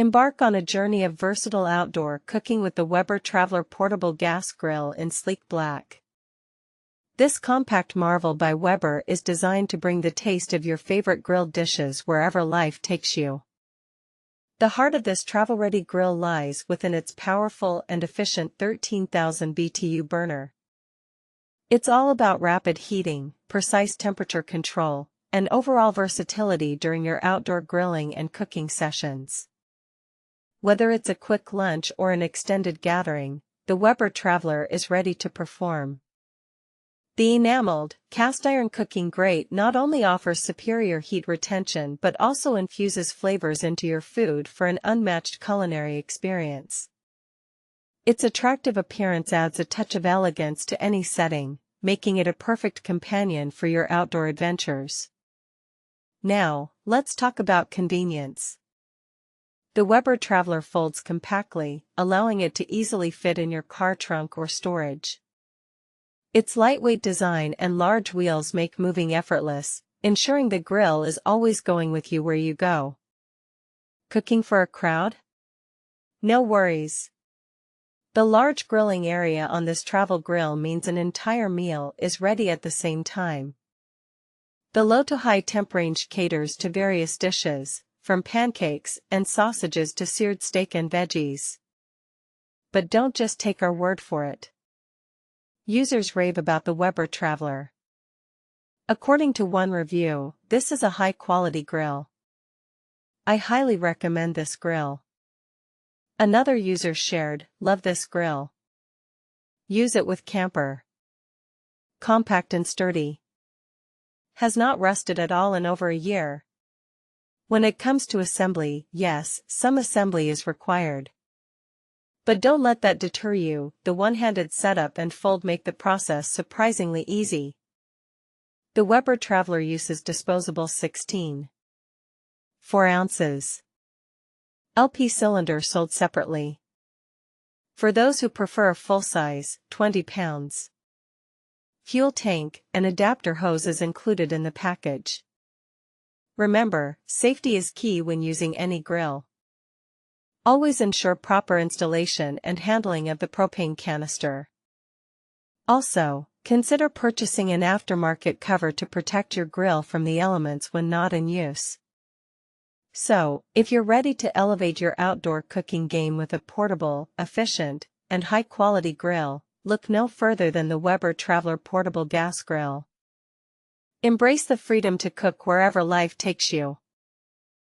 Embark on a journey of versatile outdoor cooking with the Weber Traveler Portable Gas Grill in sleek black. This compact marvel by Weber is designed to bring the taste of your favorite grilled dishes wherever life takes you. The heart of this travel-ready grill lies within its powerful and efficient 13,000 BTU burner. It's all about rapid heating, precise temperature control, and overall versatility during your outdoor grilling and cooking sessions. Whether it's a quick lunch or an extended gathering, the Weber Traveler is ready to perform. The enameled, cast-iron cooking grate not only offers superior heat retention but also infuses flavors into your food for an unmatched culinary experience. Its attractive appearance adds a touch of elegance to any setting, making it a perfect companion for your outdoor adventures. Now, let's talk about convenience. The Weber Traveler folds compactly, allowing it to easily fit in your car trunk or storage. Its lightweight design and large wheels make moving effortless, ensuring the grill is always going with you where you go. Cooking for a crowd? No worries. The large grilling area on this travel grill means an entire meal is ready at the same time. The low to high temp range caters to various dishes, from pancakes and sausages to seared steak and veggies. But don't just take our word for it. Users rave about the Weber Traveler. According to one review, this is a high-quality grill. I highly recommend this grill. Another user shared, "Love this grill. Use it with camper. Compact and sturdy. Has not rusted at all in over a year." When it comes to assembly, yes, some assembly is required. But don't let that deter you, the one-handed setup and fold make the process surprisingly easy. The Weber Traveler uses disposable 16.4 ounces LP cylinder sold separately. For those who prefer a full-size, 20 pounds fuel tank, an adapter hose is included in the package. Remember, safety is key when using any grill. Always ensure proper installation and handling of the propane canister. Also, consider purchasing an aftermarket cover to protect your grill from the elements when not in use. So, if you're ready to elevate your outdoor cooking game with a portable, efficient, and high-quality grill, look no further than the Weber Traveler Portable Gas Grill. Embrace the freedom to cook wherever life takes you.